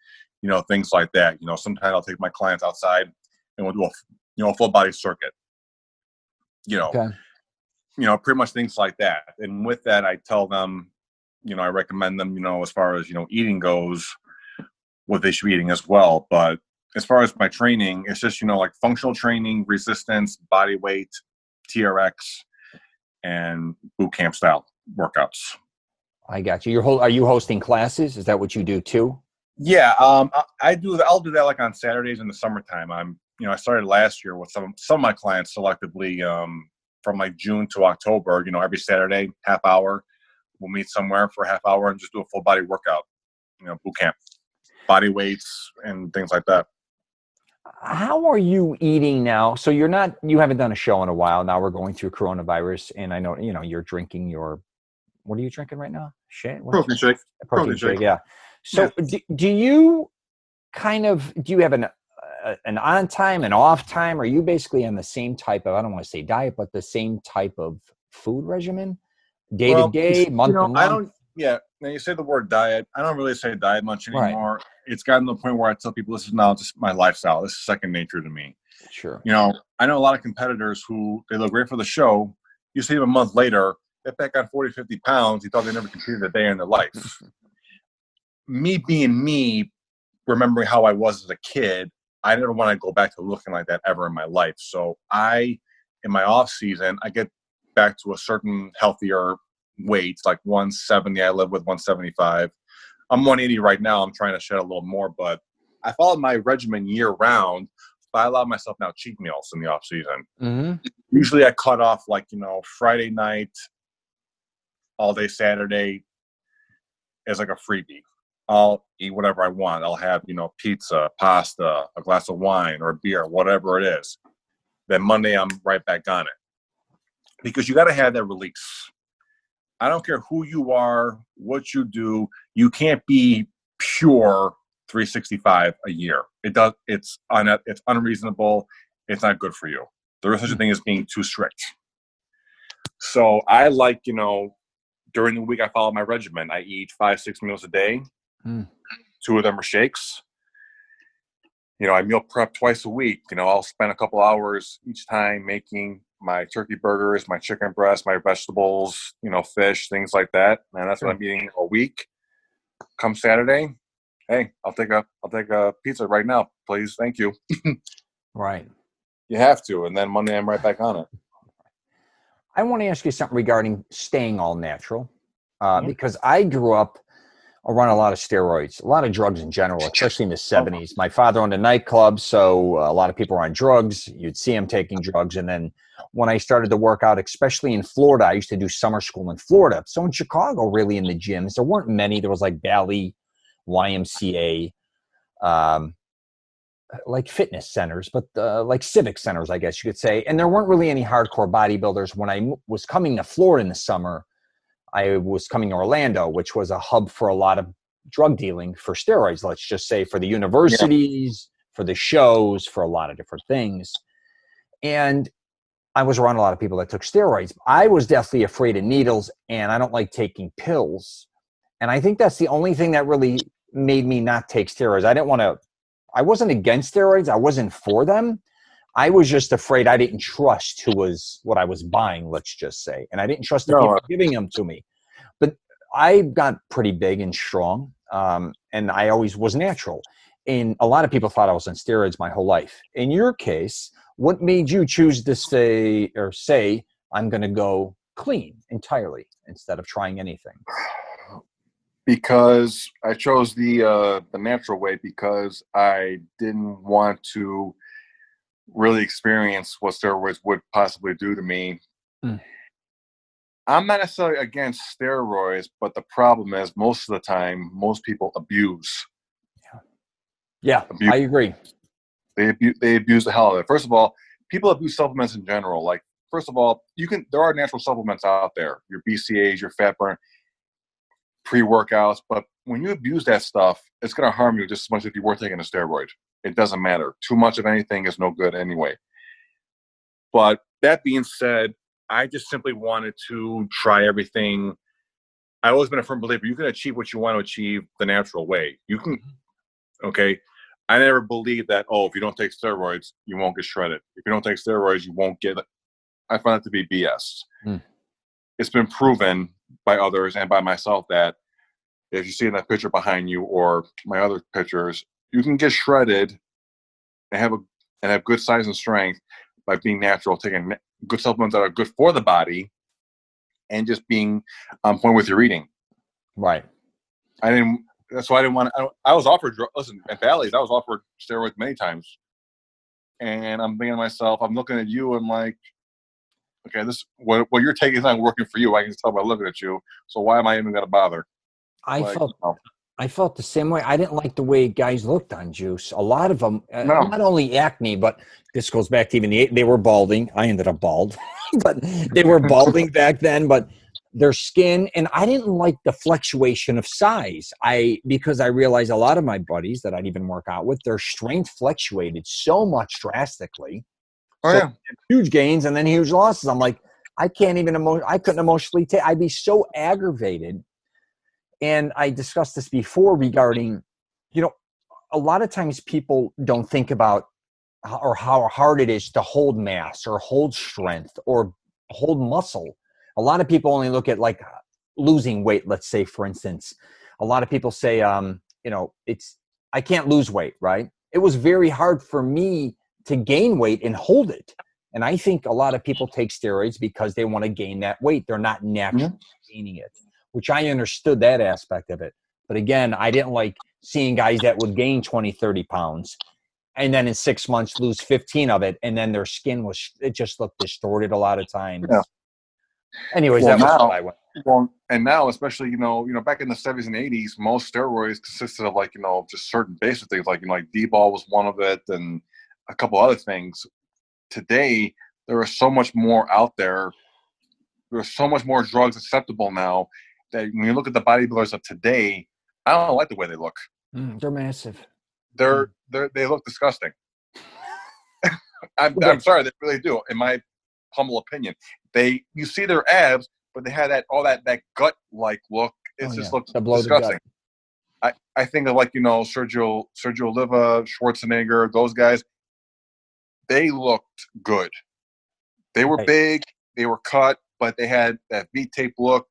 things like that. Sometimes I'll take my clients outside and we'll do a full body circuit. Pretty much things like that. And with that, I tell them, I recommend them, as far as, eating goes, what they should be eating as well. But as far as my training, it's just, like functional training, resistance, body weight, TRX, and boot camp style workouts. I got you. Are you hosting classes? Is that what you do too? Yeah. I'll do that like on Saturdays in the summertime. I started last year with some of my clients selectively, from like June to October, every Saturday, half hour, we'll meet somewhere for a half hour and just do a full body workout, boot camp, body weights and things like that. How are you eating now? So you haven't done a show in a while. Now we're going through coronavirus, and I know, you're drinking what are you drinking right now? Protein shake. Protein shake. Yeah. So yeah. Do you have an on time and off time? Are you basically on the same type of, I don't want to say diet, but the same type of food regimen? Day to day, month to month? Now you say the word diet. I don't really say diet much anymore. Right. It's gotten to the point where I tell people this is now just my lifestyle. This is second nature to me. Sure. I know a lot of competitors who, they look great for the show. You see them a month later, they're back on 40, 50 pounds. You thought they never competed a day in their life. Me being me, remembering how I was as a kid, I didn't want to go back to looking like that ever in my life. So in my off season, I get back to a certain healthier weight, like 170. I live with 175. I'm 180 right now. I'm trying to shed a little more, but I followed my regimen year round. But I allow myself now cheat meals in the off season. Mm-hmm. Usually I cut off Friday night, all day Saturday as like a freebie. I'll eat whatever I want. I'll have, pizza, pasta, a glass of wine or a beer, whatever it is. Then Monday, I'm right back on it. Because you got to have that release. I don't care who you are, what you do. You can't be pure 365 a year. It's unreasonable. It's not good for you. There is such a thing as being too strict. So I like, during the week I follow my regimen. I eat 5-6 meals a day. 2 of them are shakes. I meal prep twice a week. I'll spend a couple hours each time making my turkey burgers, my chicken breast, my vegetables, fish, things like that. And that's what I'm eating a week. Come Saturday, hey, I'll take a pizza right now, please. Thank you. Right. You have to. And then Monday I'm right back on it. I want to ask you something regarding staying all natural. Because I grew up around a lot of steroids, a lot of drugs in general, especially in the 70s. My father owned a nightclub, so a lot of people were on drugs. You'd see him taking drugs. And then when I started to work out, especially in Florida, I used to do summer school in Florida. So in Chicago, really in the gyms, there weren't many. There was like Bally, YMCA, like fitness centers, but like civic centers, I guess you could say. And there weren't really any hardcore bodybuilders. When I was coming to Florida in the summer, I was coming to Orlando, which was a hub for a lot of drug dealing for steroids, let's just say, for the universities, for the shows, for a lot of different things. And I was around a lot of people that took steroids. I was deathly afraid of needles, and I don't like taking pills. And I think that's the only thing that really made me not take steroids. I wasn't against steroids. I wasn't for them. I was just afraid. I didn't trust what I was buying, let's just say. And I didn't trust the people giving them to me. But I got pretty big and strong, and I always was natural. And a lot of people thought I was on steroids my whole life. In your case, what made you choose to say, I'm going to go clean entirely instead of trying anything? Because I chose the natural way, because I didn't want to really experience what steroids would possibly do to me. I'm not necessarily against steroids, but the problem is most of the time, most people abuse. Yeah, I agree. They abuse the hell out of it. First of all, people abuse supplements in general. Like, first of all, there are natural supplements out there. Your BCAAs, your fat burn, pre-workouts. But when you abuse that stuff, it's going to harm you just as much as if you were taking a steroid. It doesn't matter. Too much of anything is no good anyway. But that being said, I just simply wanted to try everything. I've always been a firm believer you can achieve what you want to achieve the natural way. You can, okay? I never believed that, if you don't take steroids, you won't get shredded. If you don't take steroids, you won't get it. I find it to be BS. It's been proven by others and by myself that if you see that picture behind you or my other pictures, you can get shredded and have good size and strength by being natural, taking good supplements that are good for the body, and just being on point with your eating. Right. That's why I didn't want to. I was offered, listen, at Bally's, I was offered steroids many times. And I'm thinking to myself, I'm looking at you and like, okay, what you're taking is not working for you. I can tell by looking at you. So why am I even going to bother? I felt the same way. I didn't like the way guys looked on juice. A lot of them, not only acne, but this goes back to even they were balding. I ended up bald, but they were balding back then. But their skin, and I didn't like the fluctuation of size. Because I realized a lot of my buddies that I'd even work out with, their strength fluctuated so much drastically. Huge gains and then huge losses. I'm like, I couldn't emotionally take. I'd be so aggravated. And I discussed this before regarding, a lot of times people don't think about how hard it is to hold mass or hold strength or hold muscle. A lot of people only look at like losing weight, let's say, for instance. A lot of people say, I can't lose weight, right? It was very hard for me to gain weight and hold it. And I think a lot of people take steroids because they want to gain that weight. They're not naturally gaining it, which I understood that aspect of it. But again, I didn't like seeing guys that would gain 20, 30 pounds and then in 6 months lose 15 of it. And then their skin it just looked distorted a lot of times. Yeah. Anyways, that was what I went. Well, and now, especially, back in the 70s and 80s, most steroids consisted of just certain basic things like D-ball was one of it and a couple other things. Today, there is so much more out there. There's so much more drugs acceptable now that when you look at the bodybuilders of today, I don't like the way they look. They're massive. They look disgusting. I'm sorry, they really do. In my humble opinion, you see their abs, but they had that gut-like look. It just looks disgusting. I think of Sergio Oliva, Schwarzenegger, those guys. They looked good. They were big. They were cut, but they had that V-tape look.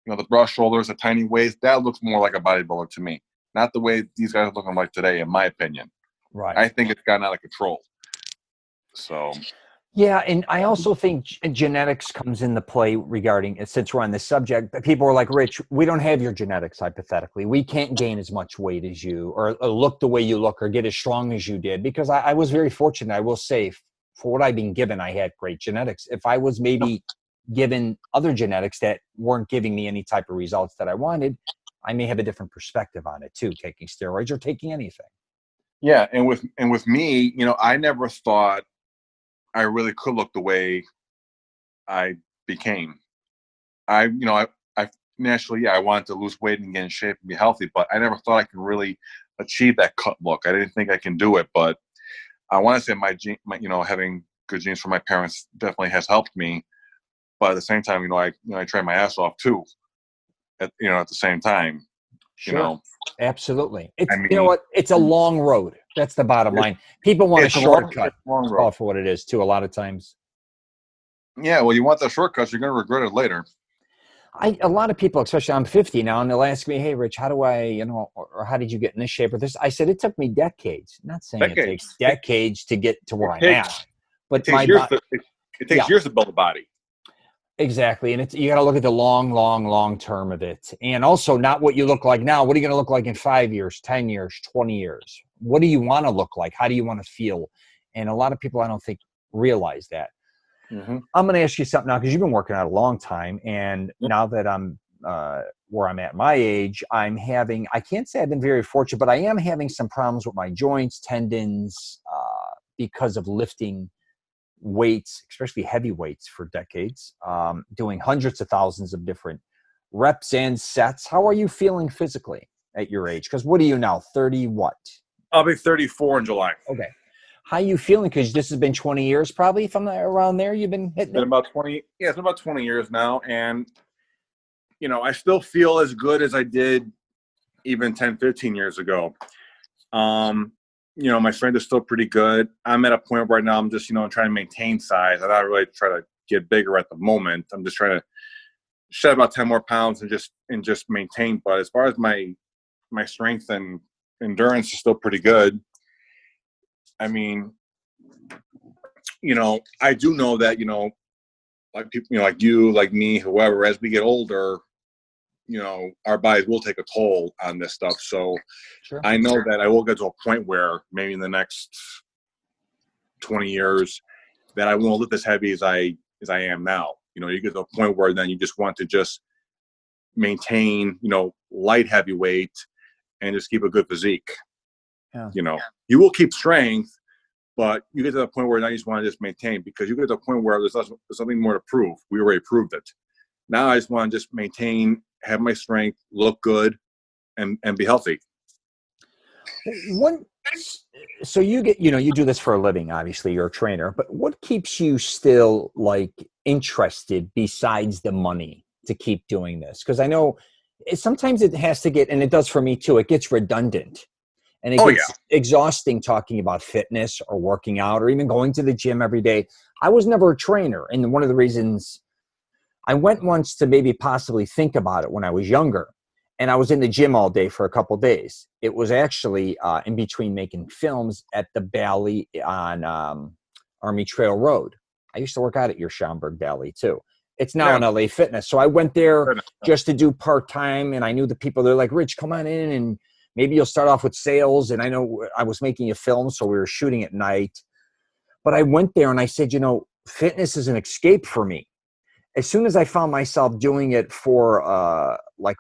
The broad shoulders, the tiny waist. That looks more like a bodybuilder to me. Not the way these guys are looking like today, in my opinion. Right. I think it's gotten out of control. So. Yeah, and I also think genetics comes into play regarding, since we're on this subject, people are like, Rich, we don't have your genetics, hypothetically. We can't gain as much weight as you or look the way you look or get as strong as you did. Because I was very fortunate, I will say, for what I've been given, I had great genetics. If I was maybe given other genetics that weren't giving me any type of results that I wanted, I may have a different perspective on it too, taking steroids or taking anything. Yeah, and with me, I never thought I really could look the way I became. I naturally, I wanted to lose weight and get in shape and be healthy, but I never thought I could really achieve that cut look. I didn't think I can do it, but I want to say my having good genes from my parents definitely has helped me. But at the same time, I train my ass off too. At the same time, sure. Absolutely. It's it's a long road. That's the bottom line. People want a shortcut. Long road. For what it is too. A lot of times. Yeah, well, you want the shortcuts, you're going to regret it later. A lot of people, especially I'm 50 now, and they'll ask me, "Hey, Rich, how do I, or how did you get in this shape or this?" I said it took me decades. I'm not saying it takes decades to get to where I'm at, but it takes years to build a body. Exactly. And you got to look at the long term of it. And also not what you look like now. What are you going to look like in 5 years, 10 years, 20 years? What do you want to look like? How do you want to feel? And a lot of people, I don't think, realize that. Mm-hmm. I'm going to ask you something now, because you've been working out a long time. And now that I'm where I'm at my age, I can't say I've been very fortunate, but I am having some problems with my joints, tendons, because of lifting weights, especially heavy weights, for decades, doing hundreds of thousands of different reps and sets. How are you feeling physically at your age? Because what are you now, 30 what? I'll be 34 in July. Okay. How are you feeling? Because this has been 20 years probably, if I'm not around there, you've been hitting it? About 20. Yeah, it's been about 20 years now. And, I still feel as good as I did even 10, 15 years ago. My strength is still pretty good. I'm at a point right now I'm just, trying to maintain size. I'm not really trying to get bigger at the moment. I'm just trying to shed about 10 more pounds and just maintain. But as far as my strength and endurance is still pretty good. I mean, I do know that, like people, like you, like me, whoever, as we get older, our bodies will take a toll on this stuff. So Sure. I know that I will get to a point where maybe in the next 20 years that I won't lift as heavy as I am now. You get to a point where then you just want to just maintain, light heavyweight and just keep a good physique. Yeah. You will keep strength, but you get to the point where now you just want to just maintain, because you get to a point where there's something more to prove. We already proved it. Now I just want to just maintain, have my strength, look good, and be healthy. So you get, you do this for a living, obviously you're a trainer, but what keeps you still interested besides the money to keep doing this? Because I know sometimes it has to get, and it does for me too, it gets redundant. And it gets exhausting talking about fitness or working out or even going to the gym every day. I was never a trainer. And one of the reasons I went once to maybe possibly think about it when I was younger, and I was in the gym all day for a couple of days. It was actually in between making films at the Valley on Army Trail Road. I used to work out at your Schaumburg Valley too. It's now an LA Fitness. So I went there just to do part-time, and I knew the people. They're like, Rich, come on in and maybe you'll start off with sales. And I know I was making a film, so we were shooting at night. But I went there and I said, fitness is an escape for me. As soon as I found myself doing it for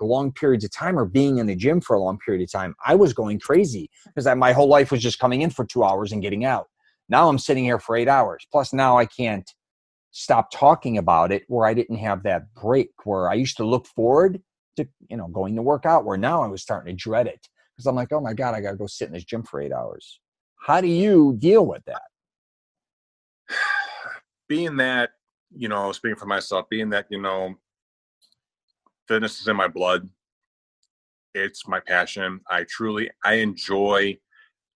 long periods of time, or being in the gym for a long period of time, I was going crazy, because my whole life was just coming in for 2 hours and getting out. Now I'm sitting here for 8 hours. Plus now I can't stop talking about it, where I didn't have that break, where I used to look forward to, going to work out, where now I was starting to dread it, because I'm like, oh my God, I got to go sit in this gym for 8 hours. How do you deal with that? Being that, speaking for myself, being that, fitness is in my blood. It's my passion. I enjoy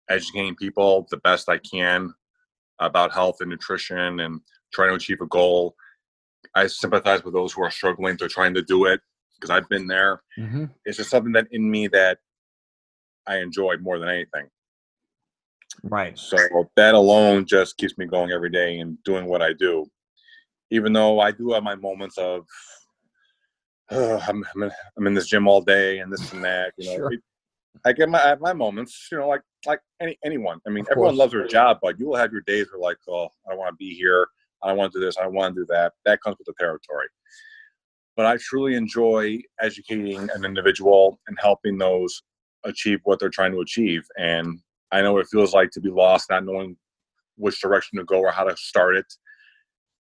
educating people the best I can about health and nutrition and trying to achieve a goal. I sympathize with those who are struggling to trying to do it, because I've been there. Mm-hmm. It's just something that in me that I enjoy more than anything. Right. So that alone just keeps me going every day and doing what I do. Even though I do have my moments of, I'm in this gym all day and this and that. Sure. I have my moments. Like anyone. I mean, everyone loves their job, but you will have your days where I don't want to be here. I don't want to do this. I don't want to do that. That comes with the territory. But I truly enjoy educating an individual and helping those achieve what they're trying to achieve. And I know what it feels like to be lost, not knowing which direction to go or how to start it.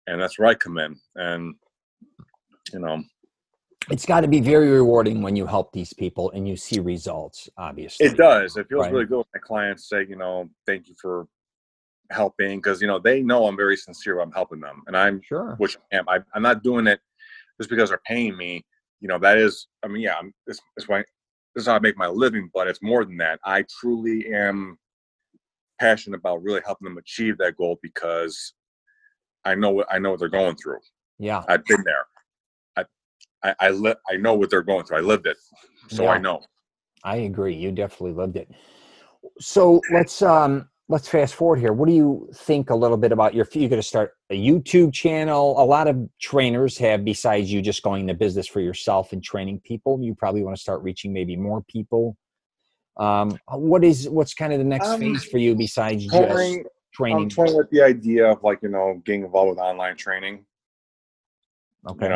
And that's where I come in. And, it's got to be very rewarding when you help these people and you see results, obviously. It does. It feels really good when my clients say, thank you for helping, because, they know I'm very sincere when I'm helping them. And I'm sure, which I am. I'm not doing it just because they're paying me. That is, this is how I make my living, but it's more than that. I truly am passionate about really helping them achieve that goal, because I know what they're going through. Yeah. I've been there. I know what they're going through. I lived it. So I know. I agree. You definitely lived it. So let's fast forward here. What do you think a little bit about you're going to start a YouTube channel? A lot of trainers have, besides you just going into business for yourself and training people, you probably want to start reaching maybe more people. What's kind of the next phase for you besides just training? I'm toying with the idea of like, getting involved with online training. Okay.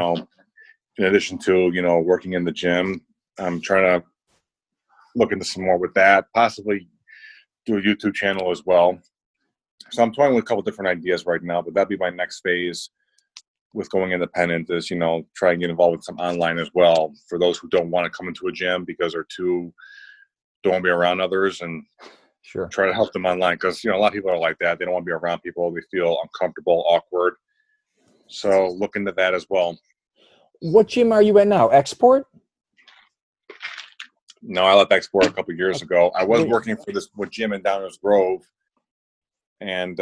In addition to, working in the gym, I'm trying to look into some more with that, possibly do a YouTube channel as well. So I'm toying with a couple different ideas right now, but that'd be my next phase with going independent is, try and get involved with some online as well for those who don't want to come into a gym because don't want to be around others, and Sure. try to help them online because, a lot of people are like that. They don't want to be around people. They feel uncomfortable, awkward. So look into that as well. What gym are you at now? Export? No, I left Export a couple of years ago. I was working for this gym in Downers Grove, and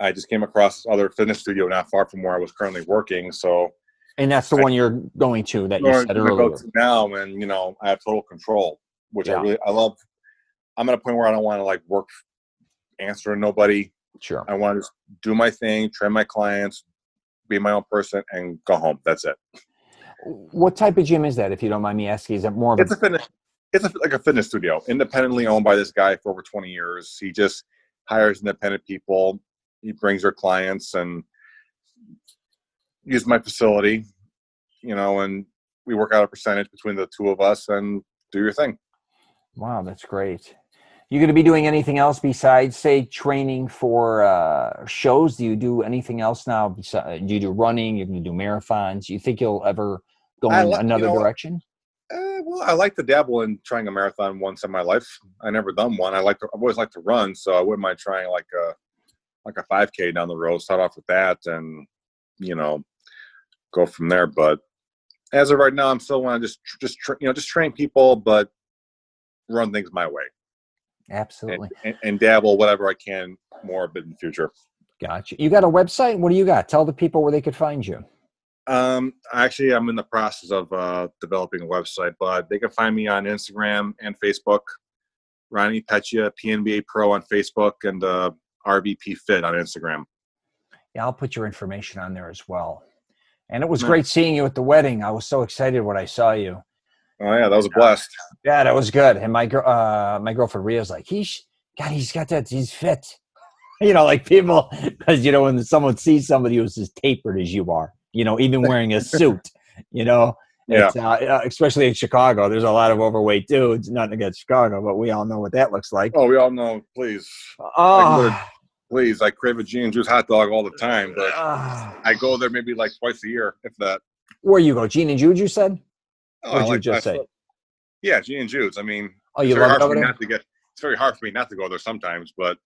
I just came across this other fitness studio not far from where I was currently working. So, and that's the one you're going to that you said earlier. Go to now, and I have total control, which I love. I'm at a point where I don't want to like work answering nobody. Sure. I want to just do my thing, train my clients, be my own person, and go home. That's it. What type of gym is that, if you don't mind me asking? Is it more of It's like a fitness studio, independently owned by this guy for over 20 years. He just hires independent people. He brings their clients and use my facility, and we work out a percentage between the two of us and do your thing. Wow, that's great. You going to be doing anything else besides, say, training for shows? Do you do anything else now? Do you do running? You're going to do marathons? You think you'll ever go in another direction? Well, I like to dabble in trying a marathon once in my life. I never done one. I've always liked to run, so I wouldn't mind trying like a 5K down the road. Start off with that, and go from there. But as of right now, I'm still want to just train people, but run things my way. Absolutely. And dabble whatever I can more a bit in the future. Gotcha. You got a website? What do you got? Tell the people where they could find you. Actually, I'm in the process of developing a website, but they can find me on Instagram and Facebook. Ronnie Peccia, PNBA Pro on Facebook, and RVP Fit on Instagram. Yeah, I'll put your information on there as well. And it was great seeing you at the wedding. I was so excited when I saw you. Oh yeah, that was a blast. Yeah, that was good. And my girlfriend Ria's like, he's got that, he's fit. Like people, because when someone sees somebody who's as tapered as you are, even wearing a suit, it's, especially in Chicago, there's a lot of overweight dudes. Nothing against Chicago, but we all know what that looks like. Oh, we all know. Please, please, I crave a Gene and Juice hot dog all the time, but I go there maybe like twice a year, if that. Where you go, Gene and Jude? You said? What did you just say? Yeah, Gene and Jude's. I mean, you love it over there? It's very hard for me not to go there sometimes, but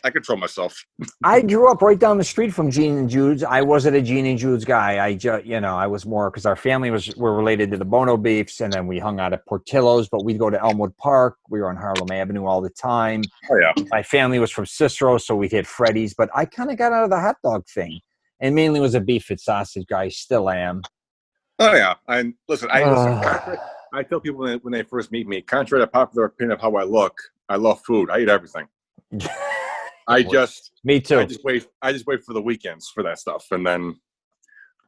I control myself. I grew up right down the street from Gene and Jude's. I wasn't a Gene and Jude's guy. I was more because our family were related to the Bono Beefs, and then we hung out at Portillo's, but we'd go to Elmwood Park. We were on Harlem Avenue all the time. Oh, yeah. My family was from Cicero, so we'd hit Freddy's, but I kind of got out of the hot dog thing and mainly was a beef and sausage guy. Still am. Oh, yeah. I tell people when they first meet me, contrary to popular opinion of how I look, I love food. I eat everything. Me too. I just wait for the weekends for that stuff, and then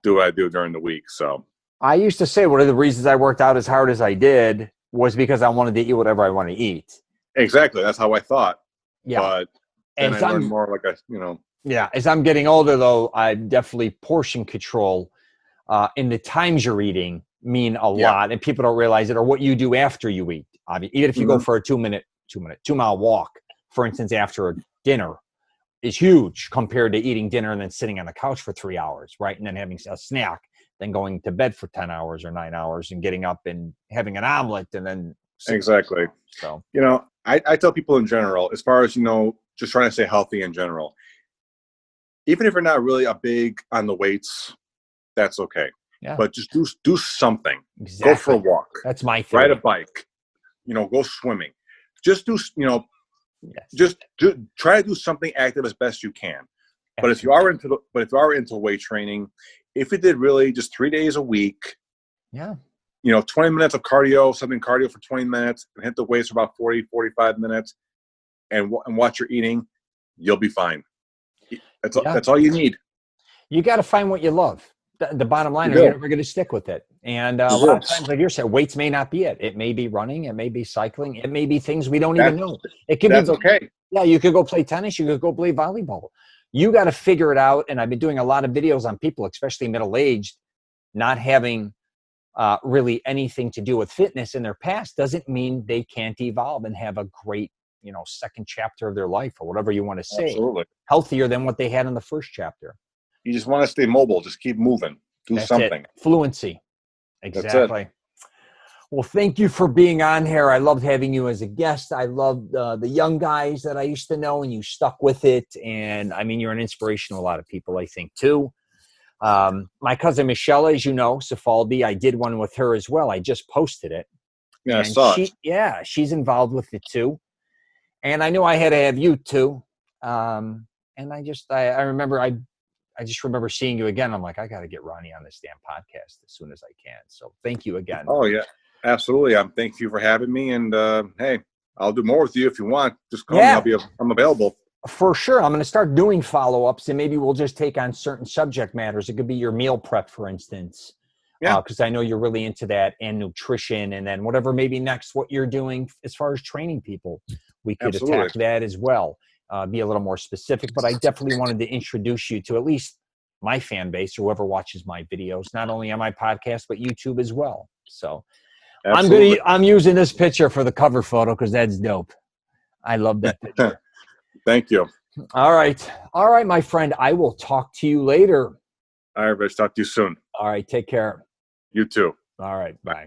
do what I do during the week. So I used to say one of the reasons I worked out as hard as I did was because I wanted to eat whatever I want to eat. Exactly. That's how I thought. Yeah. But then I learned more like Yeah. As I'm getting older, though, I definitely portion control in the times you're eating mean a lot, and people don't realize it, or what you do after you eat. Even if you go for a 2-mile walk, for instance, after dinner, is huge compared to eating dinner and then sitting on the couch for 3 hours, right? And then having a snack, then going to bed for 10 hours or 9 hours and getting up and having an omelet and then exactly. So I tell people in general, as far as just trying to stay healthy in general, even if you're not really a big on the weights, that's okay. Yeah. But just do something. Exactly. Go for a walk. That's my thing. Ride a bike. Go swimming. Just do just try to do something active as best you can. But if you are into weight training, if you did really just 3 days a week, 20 minutes of cardio, cardio for 20 minutes, and hit the weights for about 40, 45 minutes, and watch your eating, you'll be fine. That's all you need. You got to find what you love. The bottom line is you're never going to stick with it. And a lot of times, like you said, weights may not be it. It may be running. It may be cycling. It may be things we don't even know. It could be okay. Yeah, you could go play tennis. You could go play volleyball. You got to figure it out. And I've been doing a lot of videos on people, especially middle-aged, not having really anything to do with fitness in their past doesn't mean they can't evolve and have a great, second chapter of their life, or whatever you want to say. Absolutely. Healthier than what they had in the first chapter. You just want to stay mobile. Just keep moving. Do That's something. It. Fluency. Exactly. That's it. Well, thank you for being on here. I loved having you as a guest. I loved the young guys that I used to know, and you stuck with it. And I mean, you're an inspiration to a lot of people, I think, too. My cousin Michelle, as you know, Cefaldi, I did one with her as well. I just posted it. Yeah, and I saw it. Yeah, she's involved with it too. And I knew I had to have you too. And I remember, I just remember seeing you again. I'm like, I got to get Ronnie on this damn podcast as soon as I can. So thank you again. Oh yeah, absolutely. Thank you for having me. And hey, I'll do more with you if you want. Just call me. I'm available. For sure. I'm going to start doing follow-ups, and maybe we'll just take on certain subject matters. It could be your meal prep, for instance. Yeah. Because I know you're really into that, and nutrition, and then whatever maybe next what you're doing as far as training people. We could attack that as well. Be a little more specific, but I definitely wanted to introduce you to at least my fan base, or whoever watches my videos, not only on my podcast, but YouTube as well. So I'm using this picture for the cover photo because that's dope. I love that picture. Thank you. All right, my friend. I will talk to you later. All right, everybody. Talk to you soon. All right, take care. You too. All right, bye.